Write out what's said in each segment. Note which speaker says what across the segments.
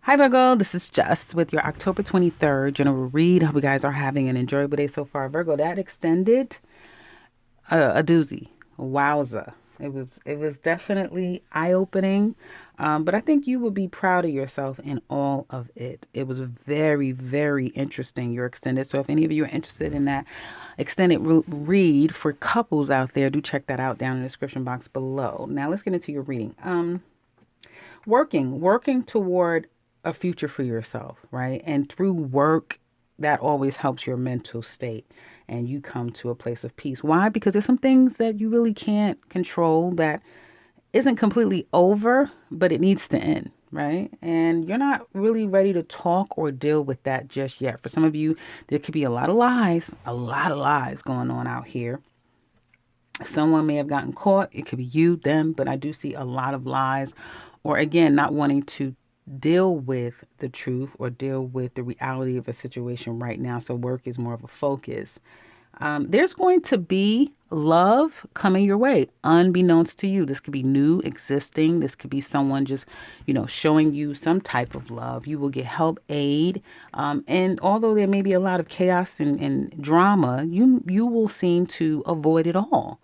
Speaker 1: Hi Virgo, this is Jess with your October 23rd general read. Hope you guys are having an enjoyable day so far. Virgo, that extended a doozy. Wowza. It was definitely eye-opening. But I think you will be proud of yourself in all of it. It was very, very interesting, your extended. So if any of you are interested in that extended read for couples out there, do check that out down in the description box below. Now let's get into your reading. Working toward a future for yourself, right? And through work, that always helps your mental state and you come to a place of peace. Why? Because there's some things that you really can't control that isn't completely over, but it needs to end, right? And you're not really ready to talk or deal with that just yet. For some of you, there could be a lot of lies going on out here. Someone may have gotten caught. It could be you, them, but I do see a lot of lies, or again, not wanting to deal with the truth or deal with the reality of a situation right now. So work is more of a focus. There's going to be love coming your way, unbeknownst to you. This could be new, existing. This could be someone just, showing you some type of love. You will get help, aid, and although there may be a lot of chaos and drama, you will seem to avoid it all,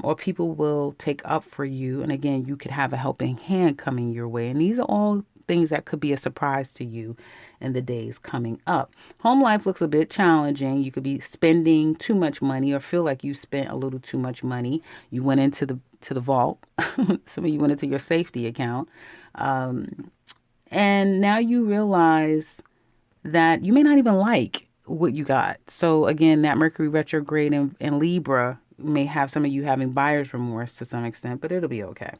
Speaker 1: or people will take up for you. And again, you could have a helping hand coming your way. And these are all things that could be a surprise to you in the days coming up. Home life looks a bit challenging. You could be spending too much money or feel like you spent a little too much money. You went into the vault. Some of you went into your safety account. And now you realize that you may not even like what you got. So again, that Mercury retrograde in Libra may have some of you having buyer's remorse to some extent, but it'll be okay.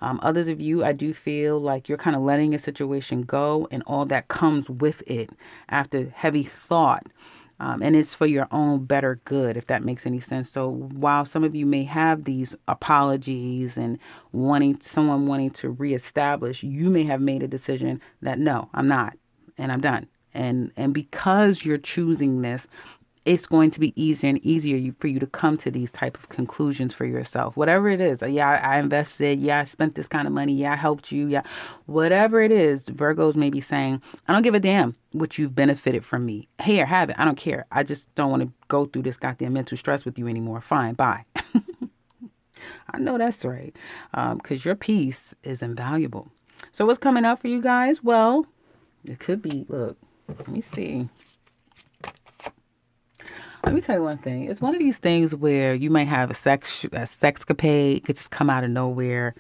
Speaker 1: Others of you, I do feel like you're kind of letting a situation go and all that comes with it after heavy thought. And it's for your own better good, if that makes any sense. So while some of you may have these apologies and someone wanting to reestablish, you may have made a decision that no, I'm not, and I'm done. And because you're choosing this, it's going to be easier and easier for you to come to these type of conclusions for yourself. Whatever it is, yeah, I invested, yeah, I spent this kind of money, yeah, I helped you, yeah, whatever it is, Virgos may be saying, I don't give a damn what you've benefited from me. Here, have it. I don't care. I just don't want to go through this goddamn mental stress with you anymore. Fine, bye. I know that's right, because your peace is invaluable. So what's coming up for you guys? Well, it could be, look, let me see. Let me tell you one thing. It's one of these things where you might have a sexcapade. It could just come out of nowhere,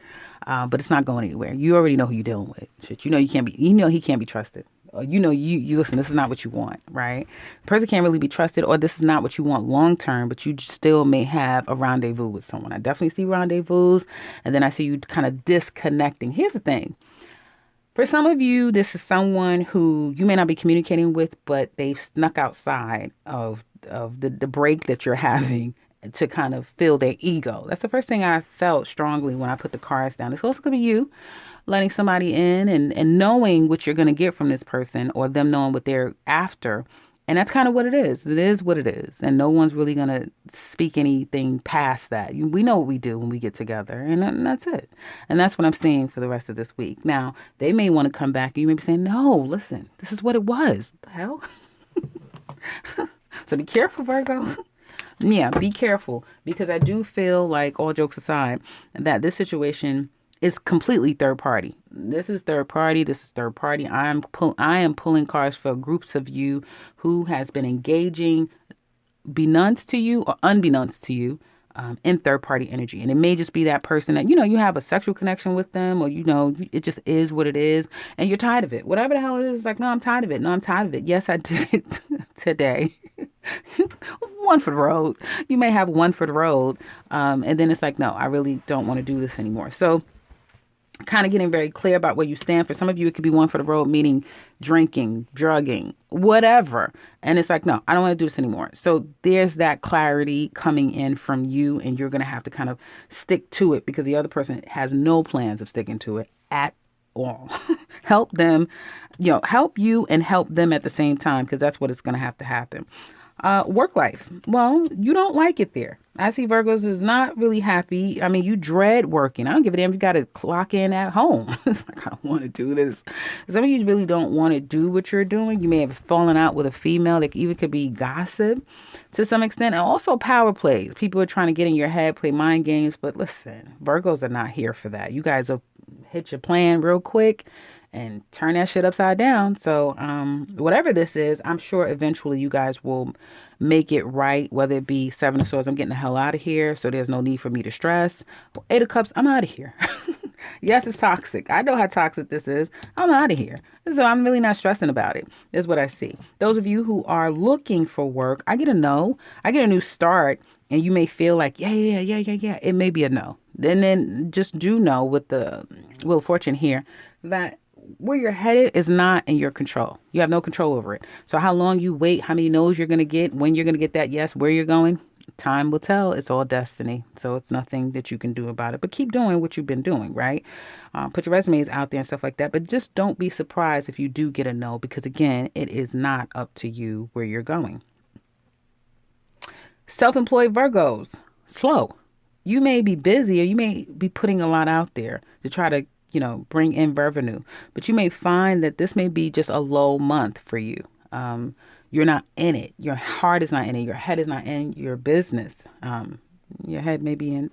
Speaker 1: but it's not going anywhere. You already know who you're dealing with. Shit, he can't be trusted. Or you listen. This is not what you want, right? The person can't really be trusted, or this is not what you want long term. But you still may have a rendezvous with someone. I definitely see rendezvous, and then I see you kind of disconnecting. Here's the thing. For some of you, this is someone who you may not be communicating with, but they've snuck outside of the break that you're having to kind of fill their ego. That's the first thing I felt strongly when I put the cards down. It's also going to be you letting somebody in and knowing what you're going to get from this person or them knowing what they're after. And that's kind of what it is. It is what it is. And no one's really going to speak anything past that. We know what we do when we get together. And that's it. And that's what I'm seeing for the rest of this week. Now, they may want to come back. And you may be saying, no, listen, this is what it was. The hell? So be careful, Virgo. Yeah, be careful. Because I do feel like, all jokes aside, that this situation is completely third party. This is third party. This is third party. I am pulling cards for groups of you who has been engaging, beknownst to you or unbeknownst to you, in third party energy. And it may just be that person that, you have a sexual connection with them, or, it just is what it is. And you're tired of it. Whatever the hell it is, like, no, I'm tired of it. No, I'm tired of it. Yes, I did it today. One for the road. You may have one for the road. And then it's like, no, I really don't want to do this anymore. So kind of getting very clear about where you stand. For some of you, it could be one for the road, meaning drinking, drugging, whatever. And it's like, no, I don't want to do this anymore. So there's that clarity coming in from you, and you're going to have to kind of stick to it because the other person has no plans of sticking to it at all. Help them, help you and help them at the same time, because that's what it's going to have to happen. Work life. Well, you don't like it there. I see Virgos is not really happy. I mean, you dread working. I don't give a damn if you got to clock in at home. It's like, I don't want to do this. Some of you really don't want to do what you're doing. You may have fallen out with a female that even could be gossip to some extent. And also power plays. People are trying to get in your head, play mind games. But listen, Virgos are not here for that. You guys will hit your plan real quick and turn that shit upside down. So, whatever this is, I'm sure eventually you guys will make it right, whether it be Seven of Swords, I'm getting the hell out of here, so there's no need for me to stress. Eight of Cups, I'm out of here. Yes, it's toxic. I know how toxic this is. I'm out of here. So I'm really not stressing about it, is what I see. Those of you who are looking for work, I get a no. I get a new start, and you may feel like, yeah. It may be a no. And then just do know with the Wheel of Fortune here that where you're headed is not in your control. You have no control over it. So how long you wait, how many no's you're going to get, when you're going to get that yes, where you're going, time will tell. It's all destiny. So it's nothing that you can do about it. But keep doing what you've been doing, right? Put your resumes out there and stuff like that. But just don't be surprised if you do get a no, because again, it is not up to you where you're going. Self-employed Virgos, slow. You may be busy or you may be putting a lot out there to try to bring in revenue. But you may find that this may be just a low month for you. You're not in it. Your heart is not in it. Your head is not in your business. Your head may be in.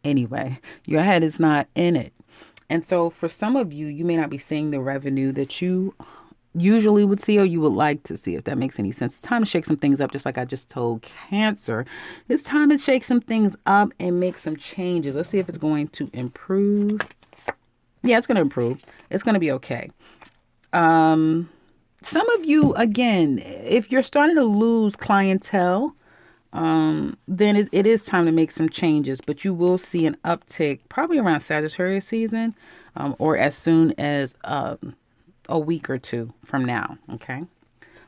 Speaker 1: Anyway, your head is not in it. And so for some of you, you may not be seeing the revenue that you usually would see or you would like to see, if that makes any sense. It's time to shake some things up, just like I just told Cancer. It's time to shake some things up and make some changes. Let's see if it's going to improve. Yeah, it's going to improve. It's going to be okay. Some of you, again, if you're starting to lose clientele, then it is time to make some changes, but you will see an uptick probably around Sagittarius season, or as soon as a week or two from now. Okay,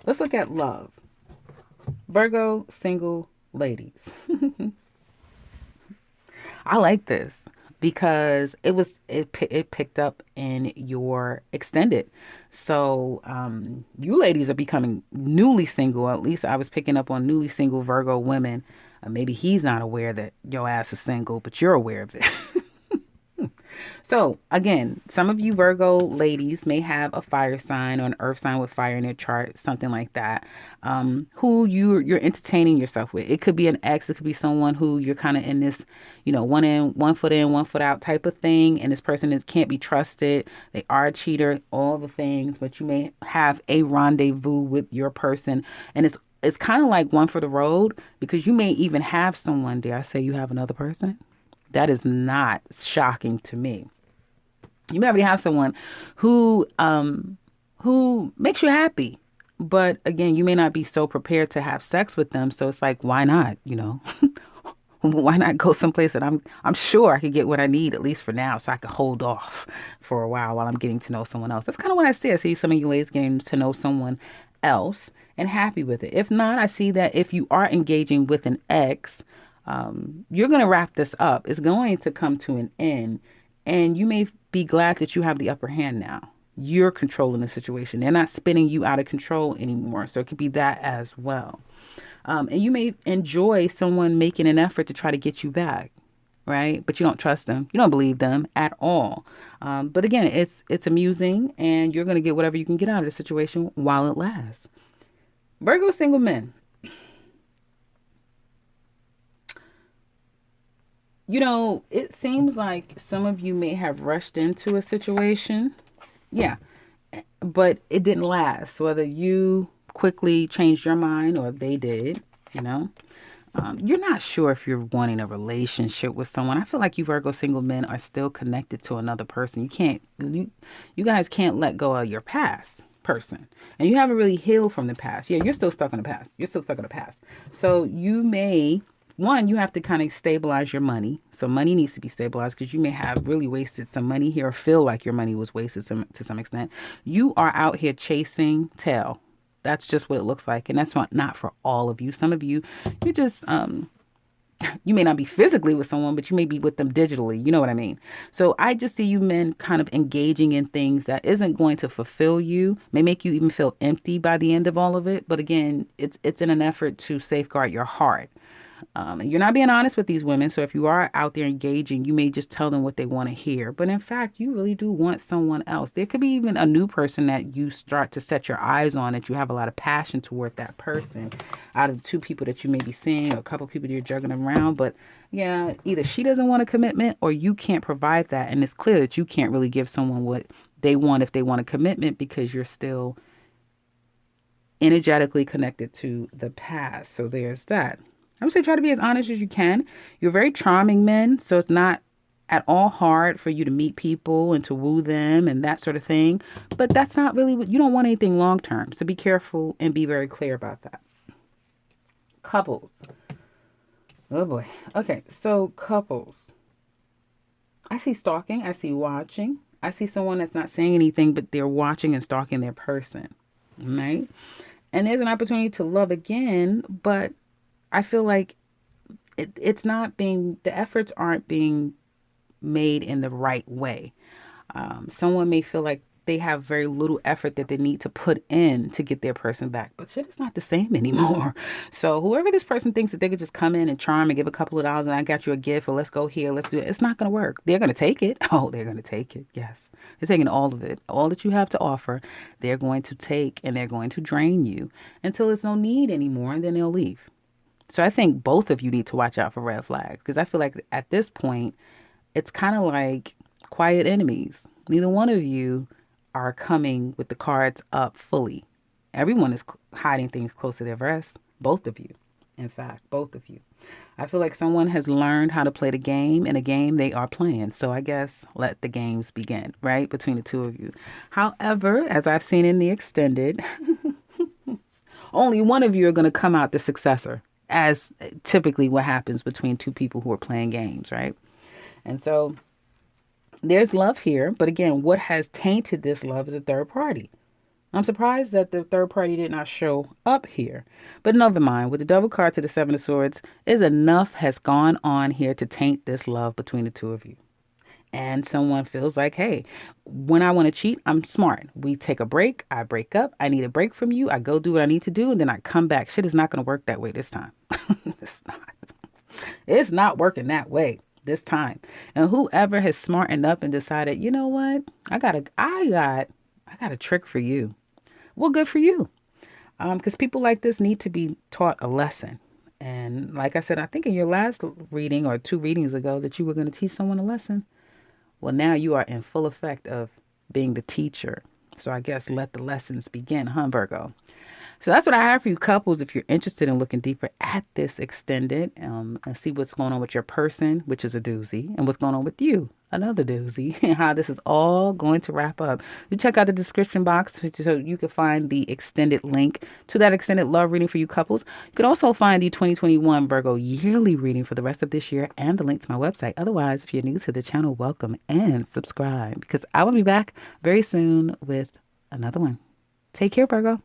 Speaker 1: let's look at love. Virgo single ladies. I like this because it picked up in your extended. So you ladies are becoming newly single. At least I was picking up on newly single Virgo women. Maybe he's not aware that your ass is single, but you're aware of it. So again, some of you Virgo ladies may have a fire sign or an earth sign with fire in your chart, something like that, who you're entertaining yourself with. It could be an ex, it could be someone who you're kind of in this, one foot in, one foot out type of thing. And this person can't be trusted. They are a cheater, all the things, but you may have a rendezvous with your person. And it's kind of like one for the road, because you may even have someone, dare I say you have another person? That is not shocking to me. You may already have someone who makes you happy, but again, you may not be so prepared to have sex with them. So it's like, why not? Why not go someplace that I'm sure I could get what I need, at least for now, so I could hold off for a while I'm getting to know someone else. That's kind of what I see. I see some of you ladies getting to know someone else and happy with it. If not, I see that if you are engaging with an ex, you're going to wrap this up. It's going to come to an end, and you may be glad that you have the upper hand now. You're controlling the situation. They're not spinning you out of control anymore. So it could be that as well. And you may enjoy someone making an effort to try to get you back, right? But you don't trust them. You don't believe them at all. But again, it's amusing, and you're going to get whatever you can get out of the situation while it lasts. Virgo single men. It seems like some of you may have rushed into a situation. Yeah. But it didn't last. Whether you quickly changed your mind or they did, you're not sure if you're wanting a relationship with someone. I feel like you Virgo single men are still connected to another person. You guys can't let go of your past person. And you haven't really healed from the past. Yeah, you're still stuck in the past. So you may... One, you have to kind of stabilize your money. So money needs to be stabilized, because you may have really wasted some money here, or feel like your money was wasted to some extent. You are out here chasing tail. That's just what it looks like. And that's not for all of you. Some of you, you're just You may not be physically with someone, but you may be with them digitally. You know what I mean? So I just see you men kind of engaging in things that isn't going to fulfill you, may make you even feel empty by the end of all of it. But again, it's in an effort to safeguard your heart. And you're not being honest with these women. So if you are out there engaging, you may just tell them what they want to hear. But in fact, you really do want someone else. There could be even a new person that you start to set your eyes on, that you have a lot of passion toward that person out of the two people that you may be seeing, or a couple people you're juggling around. But yeah, either she doesn't want a commitment or you can't provide that. And it's clear that you can't really give someone what they want if they want a commitment, because you're still energetically connected to the past. So there's that. I would say try to be as honest as you can. You're very charming men, so it's not at all hard for you to meet people and to woo them and that sort of thing. But that's not really what you don't want, anything long term. So be careful and be very clear about that. Couples. Oh boy. Okay, so couples. I see stalking, I see watching. I see someone that's not saying anything, but they're watching and stalking their person. Right? And there's an opportunity to love again, but I feel like it's not being, the efforts aren't being made in the right way. Someone may feel like they have very little effort that they need to put in to get their person back, but shit is not the same anymore. So whoever this person thinks that they could just come in and charm and give a couple of dollars and I got you a gift, or let's go here, let's do it. It's not going to work. They're going to take it. Oh, they're going to take it. Yes. They're taking all of it. All that you have to offer, they're going to take, and they're going to drain you until there's no need anymore, and then they'll leave. So I think both of you need to watch out for red flags, because I feel like at this point, it's kind of like quiet enemies. Neither one of you are coming with the cards up fully. Everyone is hiding things close to their vest. Both of you. In fact, both of you. I feel like someone has learned how to play the game in a game they are playing. So I guess let the games begin, right? Between the two of you. However, as I've seen in the extended, only one of you are going to come out the successor, as typically what happens between two people who are playing games, right? And so there's love here, but again, what has tainted this love is a third party. I'm surprised that the third party did not show up here. But never mind, with the double card to the Seven of Swords, is enough has gone on here to taint this love between the two of you. And someone feels like, hey, when I want to cheat, I'm smart. We take a break. I break up. I need a break from you. I go do what I need to do, and then I come back. Shit is not going to work that way this time. It's not. It's not working that way this time. And whoever has smartened up and decided, you know what, I got a trick for you. Well, good for you. Because people like this need to be taught a lesson. And like I said, I think in your last reading or two readings ago that you were going to teach someone a lesson. Well, now you are in full effect of being the teacher. So I guess let the lessons begin, huh, Virgo? So that's what I have for you couples. If you're interested in looking deeper at this extended, and see what's going on with your person, which is a doozy, and what's going on with you, another doozy, and how this is all going to wrap up. You check out the description box so you can find the extended link to that extended love reading for you couples. You can also find the 2021 Virgo yearly reading for the rest of this year and the link to my website. Otherwise, if you're new to the channel, welcome and subscribe, because I will be back very soon with another one. Take care, Virgo.